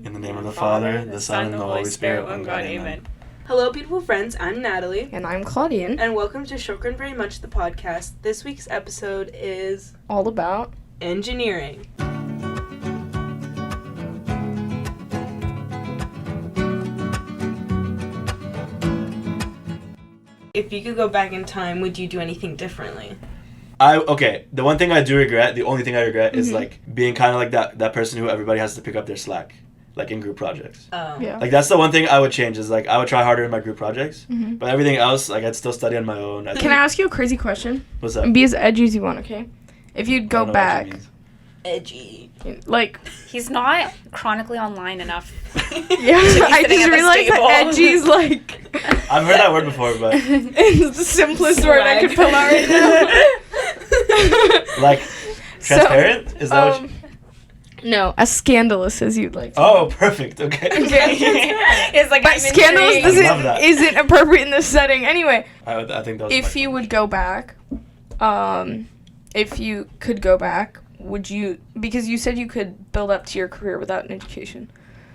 In the name of the Father, the Son, and the Holy Spirit, one God, amen. Hello, beautiful friends. I'm Natalie. And I'm Claudine. And welcome to Shokran Very Much, the podcast. This week's episode is... all about... engineering. If you could go back in time, would you do anything differently? The one thing I do regret, the only thing I regret is like being kind of like that person who everybody has to pick up their slack, like in group projects. Oh. Yeah. Like that's the one thing I would change is like I would try harder in my group projects, but everything else like I'd still study on my own. Can I ask you a crazy question? What's up? And be as edgy as you want, okay? If you'd go back, Edgy. like... He's not chronically online enough. Yeah, I just realized that edgy's like... I've heard that word before, but... it's the simplest word I could pull out right now. Like, transparent? Is that what you... No, as scandalous as you'd like to. Oh, perfect. Okay. It's like, But scandalous Love that. isn't appropriate in this setting. Anyway, I think that was if you would go back, if you could go back, would you... Because you said you could build up to your career without an education.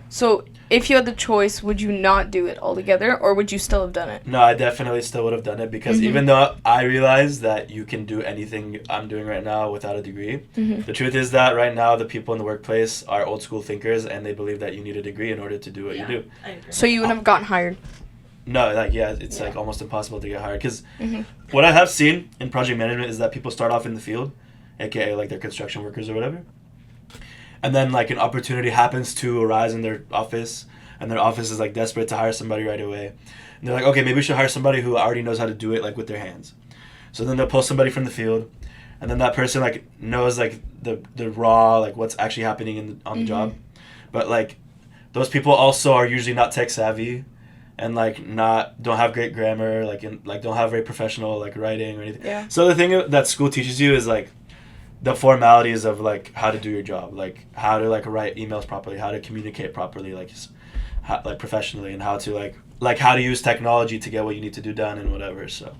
So, if you had the choice, would you not do it altogether, or would you still have done it? No, I definitely still would have done it because even though I realize that you can do anything I'm doing right now without a degree, the truth is that right now the people in the workplace are old school thinkers and they believe that you need a degree in order to do what you do. I agree. So you wouldn't have gotten hired? No, it's like almost impossible to get hired because what I have seen in project management is that people start off in the field, aka like they're construction workers or whatever. And then, like, an opportunity happens to arise in their office, and their office is, like, desperate to hire somebody right away. And they're like, okay, maybe we should hire somebody who already knows how to do it, like, with their hands. So then they'll pull somebody from the field, and then that person, like, knows, like, the raw, like, what's actually happening on the job. But, like, those people also are usually not tech savvy and, like, don't have great grammar, don't have very professional, like, writing or anything. Yeah. So the thing that school teaches you is, like, the formalities of like how to do your job, like how to like write emails properly, how to communicate properly, like professionally, and how to like how to use technology to get what you need to do done and whatever. So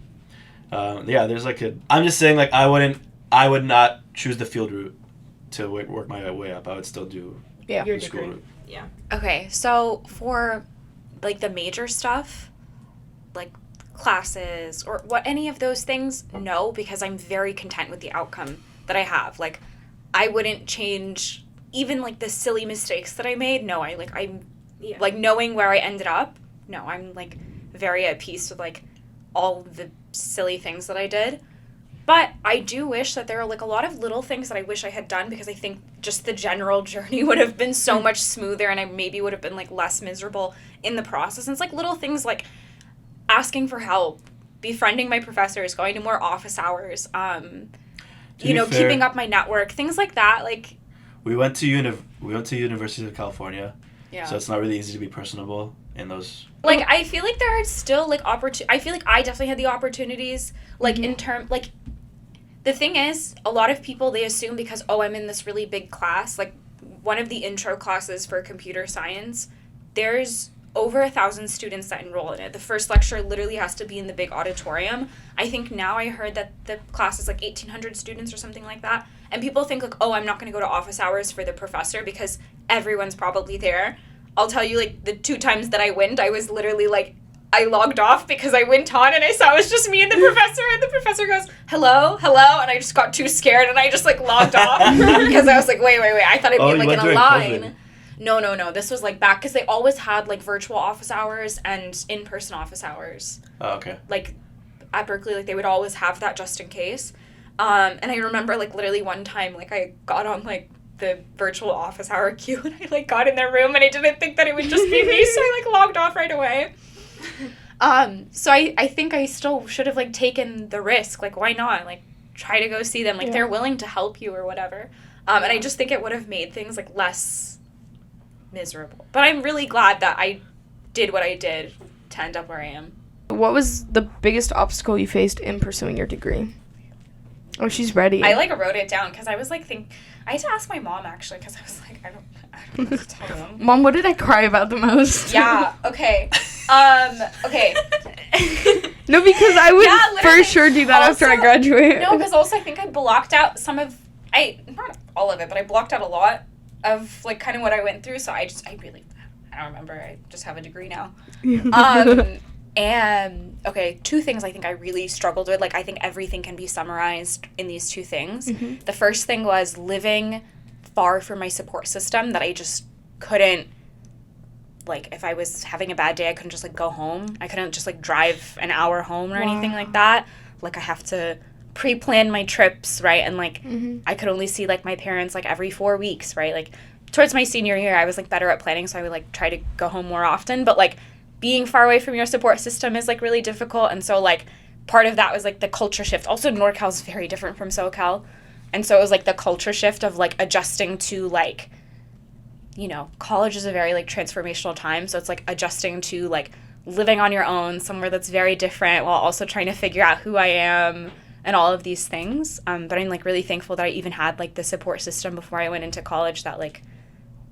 there's like I'm just saying like I would not choose the field route to work my way up. I would still do Your the school degree. route. Yeah. Okay, so for like the major stuff, like classes or any of those things, no, because I'm very content with the outcome that I have. Like, I wouldn't change even like the silly mistakes that I made. No, I'm like knowing where I ended up. No, I'm like very at peace with like all the silly things that I did. But I do wish that there are like a lot of little things that I wish I had done because I think just the general journey would have been so much smoother and I maybe would have been like less miserable in the process. And it's like little things like asking for help, befriending my professors, going to more office hours, keeping up my network, things like that. Like, we went to University of California, yeah. So it's not really easy to be personable in those. Like, I feel like there are still like I feel like I definitely had the opportunities. Like the thing is, a lot of people, they assume because I'm in this really big class, like one of the intro classes for computer science, there's over 1,000 students that enroll in it. The first lecture literally has to be in the big auditorium. I think now I heard that the class is like 1,800 students or something like that. And people think like, I'm not going to go to office hours for the professor because everyone's probably there. I'll tell you, like, the 2 times that I went, I was literally like, I logged off because I went on and I saw it was just me and the professor. And the professor goes, hello. And I just got too scared and I just like logged off because I was like, wait. I thought I'd be like in a line. COVID. No. This was, like, back, because they always had, like, virtual office hours and in-person office hours. Oh, okay. Like, at Berkeley, like, they would always have that just in case. And I remember, like, literally one time, like, I got on, like, the virtual office hour queue, and I, like, got in their room, and I didn't think that it would just be me, so I, like, logged off right away. So I think I still should have, like, taken the risk. Like, why not? Like, try to go see them. Like, they're willing to help you or whatever. And I just think it would have made things, like, less miserable. But I'm really glad that I did what I did to end up where I am. What was the biggest obstacle you faced in pursuing your degree? Oh, she's ready. I like wrote it down because I was like I had to ask my mom actually because I was like I don't know what to tell them. Mom, what did I cry about the most? Yeah. Okay. Okay. No, because I would for sure do that after I graduate. No, because also I think I blocked out not all of it, but I blocked out a lot of like kind of what I went through. So I don't remember. I just have a degree now. And okay, 2 things I think I really struggled with. Like, I think everything can be summarized in these 2 things. The first thing was living far from my support system, that I just couldn't, like, if I was having a bad day, I couldn't just like go home. I couldn't just like drive an hour home or anything like that. Like, I have to pre-plan my trips, right? And like, I could only see like my parents like every 4 weeks, right? Like, towards my senior year, I was like better at planning, so I would like try to go home more often. But like, being far away from your support system is like really difficult. And so like, part of that was like the culture shift. Also, NorCal is very different from SoCal. And so it was like the culture shift of like adjusting to like, you know, college is a very like transformational time. So it's like adjusting to like living on your own somewhere that's very different, while also trying to figure out who I am and all of these things. But I'm like really thankful that I even had like the support system before I went into college that like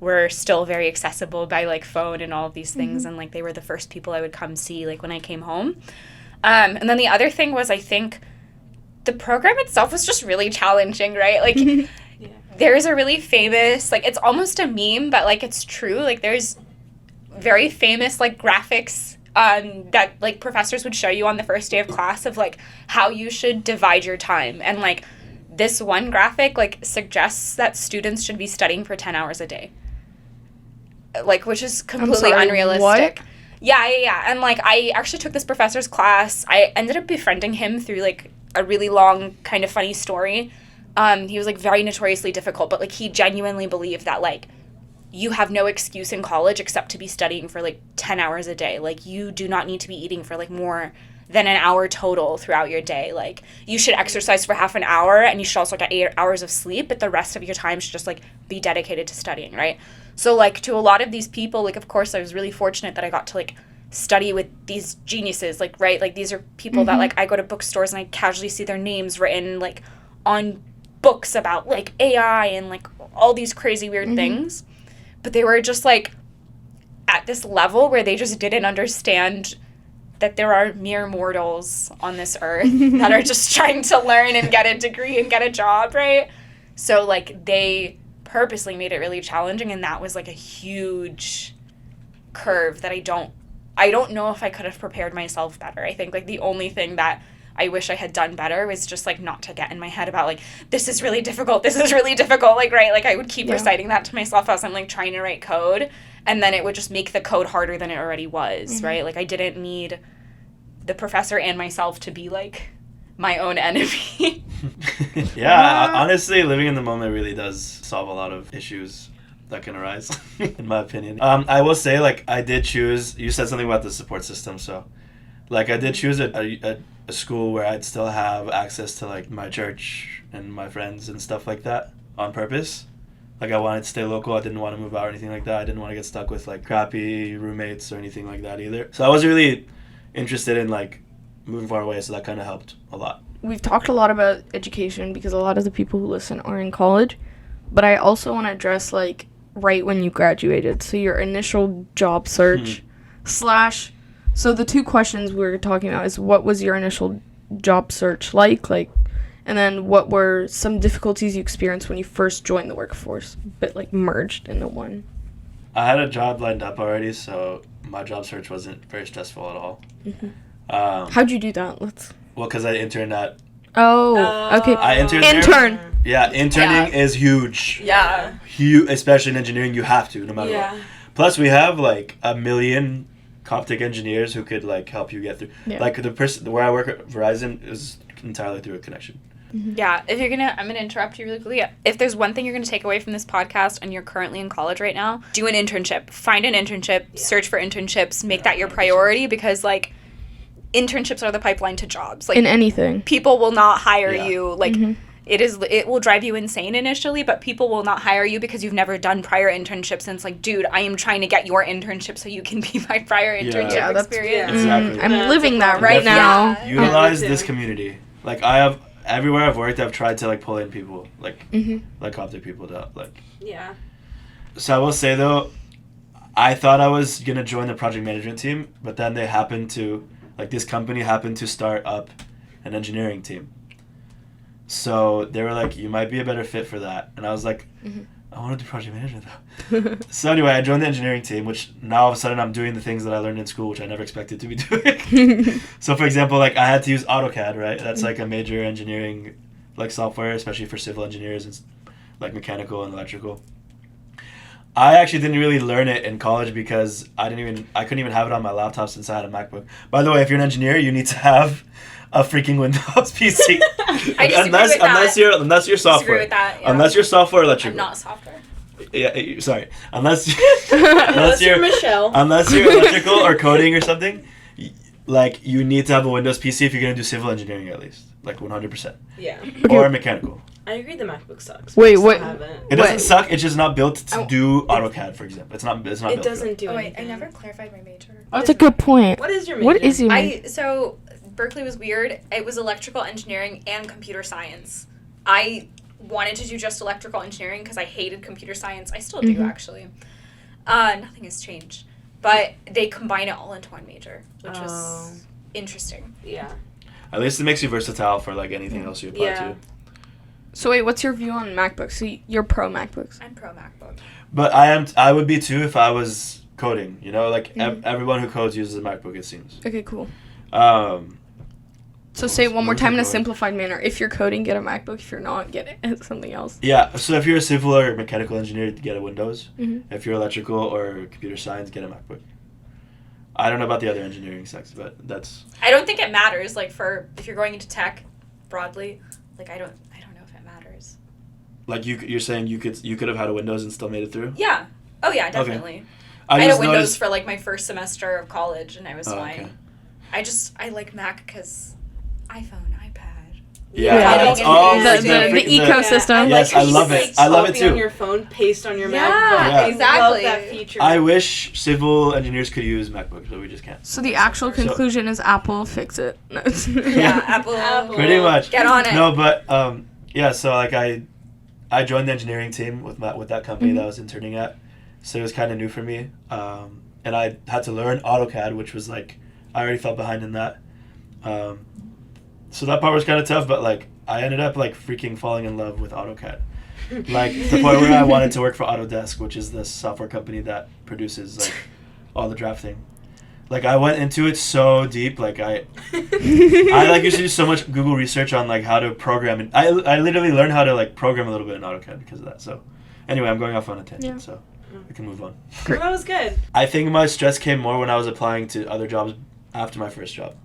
were still very accessible by like phone and all of these things. And like, they were the first people I would come see like when I came home. And then the other thing was, I think the program itself was just really challenging, right? Like, there's a really famous, like, it's almost a meme, but like, it's true. Like, there's very famous like graphics that like professors would show you on the first day of class of like how you should divide your time. And like, this one graphic like suggests that students should be studying for 10 hours a day. Like, which is completely unrealistic. What? Yeah. And like, I actually took this professor's class. I ended up befriending him through like a really long kind of funny story. He was like very notoriously difficult, but like, he genuinely believed that like, you have no excuse in college except to be studying for like 10 hours a day. Like, you do not need to be eating for like more than an hour total throughout your day. Like, you should exercise for half an hour, and you should also get 8 hours of sleep, but the rest of your time should just like be dedicated to studying, right? So like, to a lot of these people, like, of course I was really fortunate that I got to like study with these geniuses, like, right? Like, these are people that like, I go to bookstores and I casually see their names written like on books about like AI and like all these crazy weird things. But they were just like at this level where they just didn't understand that there are mere mortals on this earth that are just trying to learn and get a degree and get a job, right? So like, they purposely made it really challenging, and that was like a huge curve that I don't know if I could have prepared myself better. I think like the only thing that I wish I had done better was just like not to get in my head about like, this is really difficult, like, right? Like, I would keep reciting that to myself as I'm like trying to write code, and then it would just make the code harder than it already was, right? Like, I didn't need the professor and myself to be like my own enemy. Honestly, living in the moment really does solve a lot of issues that can arise, in my opinion. I will say, like, I did choose, you said something about the support system, so like, I did choose a school where I'd still have access to like my church and my friends and stuff like that on purpose. Like, I wanted to stay local. I didn't want to move out or anything like that. I didn't want to get stuck with like crappy roommates or anything like that either. So I was really interested in like moving far away, so that kind of helped a lot. We've talked a lot about education because a lot of the people who listen are in college, but I also want to address like right when you graduated. So your initial job search / so the 2 questions we were talking about is, what was your initial job search like, and then what were some difficulties you experienced when you first joined the workforce, but like merged into one? I had a job lined up already, so my job search wasn't very stressful at all. How'd you do that? Well, because I interned at... okay. I interned Intern! there. Yeah, interning is huge. Yeah. Huge, especially in engineering, you have to, no matter what. Plus, we have like 1 million Coptic engineers who could like help you get through. Like, the person where I work at Verizon is entirely through a connection. Yeah, I'm gonna interrupt you really quickly. If there's one thing you're gonna take away from this podcast and you're currently in college right now, do an internship. Find an internship, search for internships, make that your priority, because like, internships are the pipeline to jobs. Like, in anything. People will not hire you. Like, it will drive you insane initially, but people will not hire you because you've never done prior internships. And it's like, dude, I am trying to get your internship so you can be my prior internship experience. Exactly. I'm living that right now. Utilize this community. Like, everywhere I've worked, I've tried to like pull in people, like Coptic people to like. Yeah. So I will say though, I thought I was gonna join the project management team, but then they happened to, like, this company happened to start up an engineering team. So they were like, you might be a better fit for that. And I was like, I want to do project management though. So anyway, I joined the engineering team, which now all of a sudden I'm doing the things that I learned in school, which I never expected to be doing. So for example, like I had to use AutoCAD, right? That's like a major engineering like software, especially for civil engineers and like mechanical and electrical. I actually didn't really learn it in college because I couldn't even have it on my laptop since I had a MacBook. By the way, if you're an engineer, you need to have a freaking Windows PC. I disagree with that. Unless you're software. Disagree with that, yeah. Unless you're software electrical. I'm not software. Yeah, sorry. Unless Unless you're Michelle. Unless you're electrical or coding or something, like you need to have a Windows PC if you're gonna do civil engineering at least, like 100%. Yeah. Or mechanical. I agree. The MacBook sucks. Wait, I still what? haven't. It doesn't suck. It's just not built to do AutoCAD, for example. It's not. It's not. It built doesn't do Oh wait, I anything. never clarified my major. Oh, that's a good point. What is your major? What is your major? So Berkeley was weird. It was electrical engineering and computer science. I wanted to do just electrical engineering because I hated computer science. I still do actually. Nothing has changed, but they combine it all into one major, which was interesting. Yeah. At least it makes you versatile for like anything else you apply to. So wait, what's your view on MacBooks? So you're pro MacBooks. I'm pro MacBook. But I would be too if I was coding. You know, like everyone who codes uses a MacBook. It seems. Okay, cool. So say it one more time in a simplified manner. If you're coding, get a MacBook. If you're not, get it something else. Yeah. So if you're a civil or mechanical engineer, get a Windows. Mm-hmm. If you're electrical or computer science, get a MacBook. I don't know about the other engineering sects, but that's. I don't think it matters. Like for if you're going into tech, broadly, like I don't know if it matters. Like you're saying you could have had a Windows and still made it through. Yeah. Oh yeah, definitely. Okay. I had a Windows noticed... for like my first semester of college, and I was fine. Okay. I like Mac because iPhone, iPad. Yeah, it's all the ecosystem. Yes, I love it. I love it too. On your phone, paste on your Yeah, MacBook. Yeah. exactly. I love that feature. I wish civil engineers could use MacBooks, but we just can't. So the actual conclusion is Apple, fix it. No. Yeah, Apple. Pretty much. Get on it. No, but yeah. So like I joined the engineering team with that company that I was interning at, so it was kind of new for me, and I had to learn AutoCAD, which was like I already fell behind in that. So that part was kind of tough, but like I ended up like freaking falling in love with AutoCAD, like to the point where I wanted to work for Autodesk, which is the software company that produces like all the drafting. Like I went into it so deep, like I like used to do so much Google research on like how to program, and I literally learned how to like program a little bit in AutoCAD because of that. So anyway, I'm going off on a tangent, so we can move on. Well, that was good. I think my stress came more when I was applying to other jobs after my first job.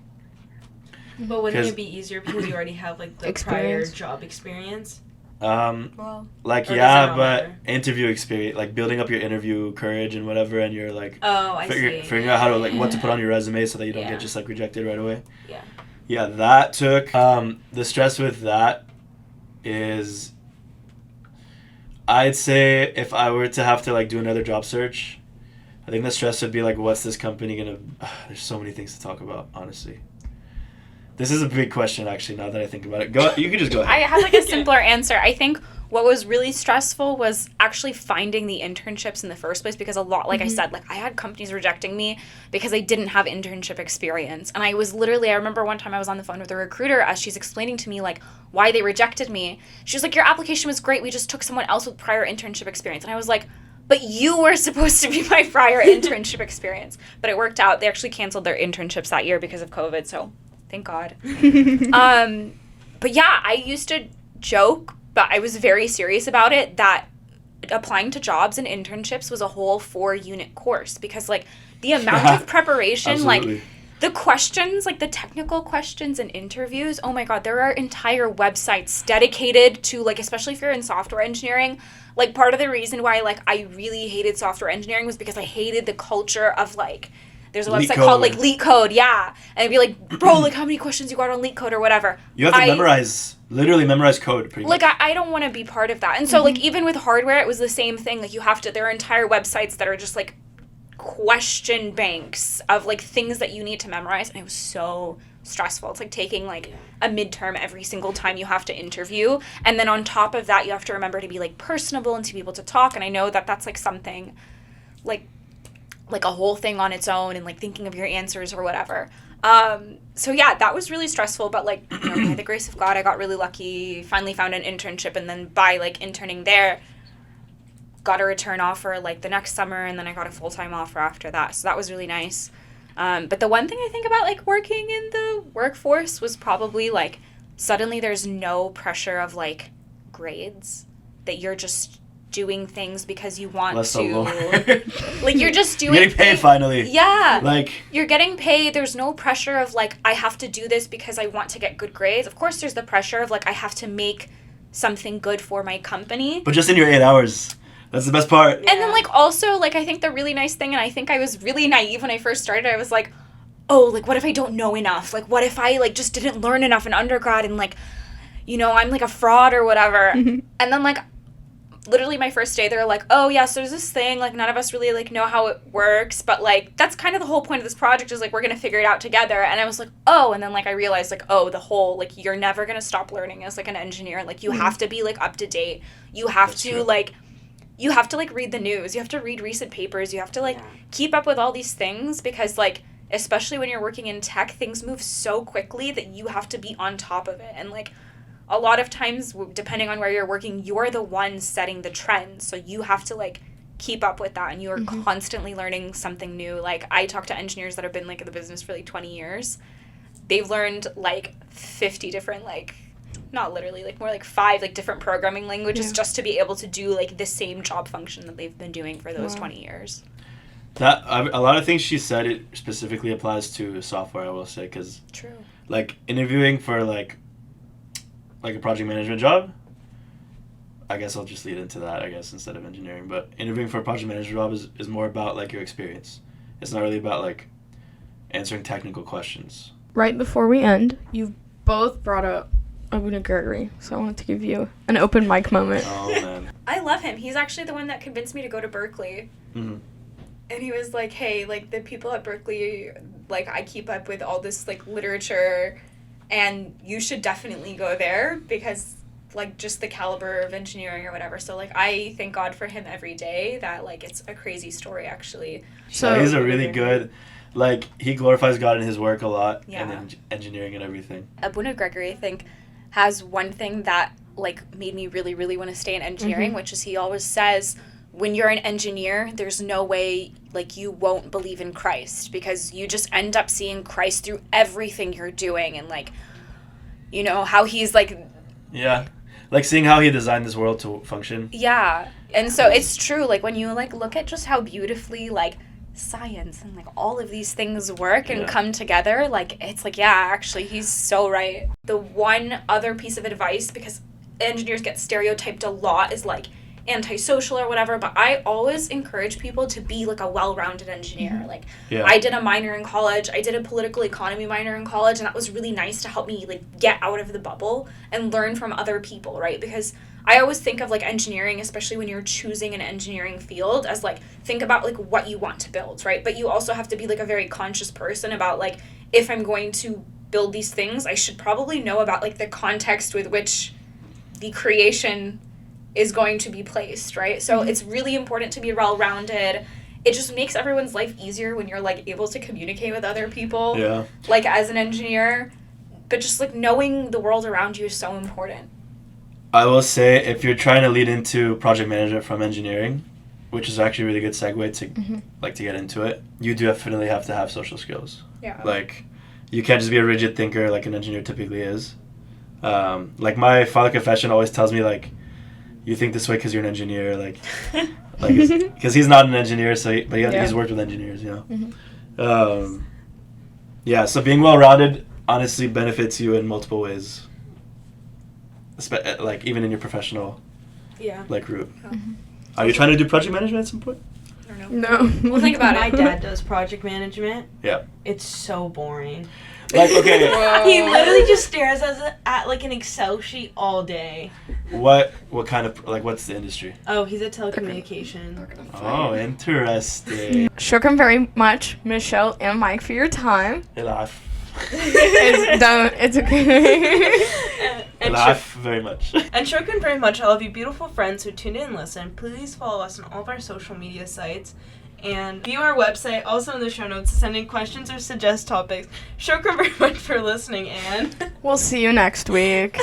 But wouldn't it be easier because you already have like the prior job experience? Well, like or yeah, does it not but matter? interview experience, like building up your interview courage and whatever, and you're like I see. figuring out how to like what to put on your resume so that you don't get just like rejected right away. Yeah. Yeah, that took the stress with that is I'd say if I were to have to like do another job search, I think the stress would be like what's this company gonna there's so many things to talk about, honestly. This is a big question, actually, now that I think about it. You can just go ahead. I have like a simpler answer. I think what was really stressful was actually finding the internships in the first place because a lot, like I said, like I had companies rejecting me because I didn't have internship experience. And I remember one time I was on the phone with a recruiter as she's explaining to me like why they rejected me. She was like, your application was great. We just took someone else with prior internship experience. And I was like, but you were supposed to be my prior internship experience. But it worked out. They actually canceled their internships that year because of COVID. So thank God. But yeah, I used to joke, but I was very serious about it, that applying to jobs and internships was a whole 4-unit course because like the amount of preparation, like the questions, like the technical questions and interviews, oh my God, there are entire websites dedicated to like, especially if you're in software engineering, like part of the reason why like I really hated software engineering was because I hated the culture of like, there's a website called like LeetCode, yeah. And it'd be like, bro, like how many questions you got on LeetCode or whatever. You have to literally memorize code pretty much. Like I don't want to be part of that. And so like even with hardware, it was the same thing. Like you have to, there are entire websites that are just like question banks of like things that you need to memorize. And it was so stressful. It's like taking like a midterm every single time you have to interview. And then on top of that, you have to remember to be like personable and to be able to talk. And I know that that's like something like a whole thing on its own and like thinking of your answers or whatever. So yeah, that was really stressful, but like, you know, by the grace of God, I got really lucky, finally found an internship, and then by like interning there, got a return offer like the next summer, and then I got a full-time offer after that. So that was really nice. But the one thing I think about like working in the workforce was probably like suddenly there's no pressure of like grades, that you're just doing things because you want Bless to. the Lord. Like you're just doing You're getting paid finally. Yeah. Like, you're getting paid. There's no pressure of like I have to do this because I want to get good grades. Of course there's the pressure of like I have to make something good for my company. but just in your 8 hours. That's the best part. And then, like, also, like, I think the really nice thing, and I think I was really naive when I first started, I was like, oh, like, what if I don't know enough? Like, what if I, like, just didn't learn enough in undergrad and, like, you know, I'm, like, a fraud or whatever. And then, like, literally my first day, they were like, oh, yeah, so there's this thing, like, none of us really, like, know how it works, but, like, that's kind of the whole point of this project is, like, we're going to figure it out together. And I was like, oh, and then, like, I realized, like, oh, the whole, like, you're never going to stop learning as, like, an engineer. Like, you have to be, like, up to date. You have That's to, true. like... You have to, like, read the news. You have to read recent papers. You have to, like, keep up with all these things because, like, especially when you're working in tech, things move so quickly that you have to be on top of it. And, like, a lot of times, depending on where you're working, you're the one setting the trend. So you have to, like, keep up with that. And you are constantly learning something new. Like, I talk to engineers that have been, like, in the business for, like, 20 years. They've learned, like, 50 different, like... not literally, like, more like 5, like, different programming languages just to be able to do, like, the same job function that they've been doing for those 20 years. That a lot of things she said, it specifically applies to software, I will say, because, True. like, interviewing for, like a project management job, I guess I'll just lead into that, I guess, instead of engineering, but interviewing for a project management job is more about, like, your experience. It's not really about, like, answering technical questions. Right before we end, you've both brought up Abuna Gregory, so I wanted to give you an open mic moment. Oh, man. I love him. He's actually the one that convinced me to go to Berkeley. Mm-hmm. And he was like, hey, like, the people at Berkeley, like, I keep up with all this, like, literature, and you should definitely go there because, like, just the caliber of engineering or whatever. So, like, I thank God for him every day that, like, it's a crazy story, actually. So he's a really good, like, he glorifies God in his work a lot, Yeah. and engineering and everything. Abuna Gregory, I think, has one thing that, like, made me really, really want to stay in engineering, which is he always says, when you're an engineer, there's no way, like, you won't believe in Christ because you just end up seeing Christ through everything you're doing and, like, you know, how he's, like... Yeah. Like, seeing how he designed this world to function. Yeah. And so it's true, like, when you, like, look at just how beautifully, like, science and, like, all of these things work and come together, like, it's like, yeah, actually, he's so right. The one other piece of advice, because engineers get stereotyped a lot, is, like, antisocial or whatever, but I always encourage people to be, like, a well-rounded engineer. Like, I did a minor in college, I did a political economy minor in college, and that was really nice to help me, like, get out of the bubble and learn from other people, right? Because I always think of, like, engineering, especially when you're choosing an engineering field, as, like, think about, like, what you want to build, right? But you also have to be, like, a very conscious person about, like, if I'm going to build these things, I should probably know about, like, the context with which the creation is going to be placed, right? So it's really important to be well-rounded. It just makes everyone's life easier when you're, like, able to communicate with other people, like, as an engineer. But just, like, knowing the world around you is so important. I will say, if you're trying to lead into project management from engineering, which is actually a really good segue to, like, to get into it, you definitely have to have social skills. Yeah. Like, you can't just be a rigid thinker like an engineer typically is. Like, my father confession always tells me, like, you think this way because you're an engineer, like because he's not an engineer, so he's worked with engineers, you know. So being well-rounded honestly benefits you in multiple ways, like, even in your professional like route. Are you trying to do project management at some point? I don't know. No. Well, think about My it. dad does project management. Yeah. It's so boring. Like, okay, He literally just stares at like an Excel sheet all day. what kind of, like, what's the industry? Oh, he's a telecommunication. Oh, interesting. Shokran very much, Michelle and Mike, for your time. I laugh. It's okay. I And laugh very much. And Shokran very much, all of you beautiful friends who tune in and listen, please follow us on all of our social media sites and view our website, also in the show notes, to send in questions or suggest topics. Shokran very much for listening, and We'll see you next week.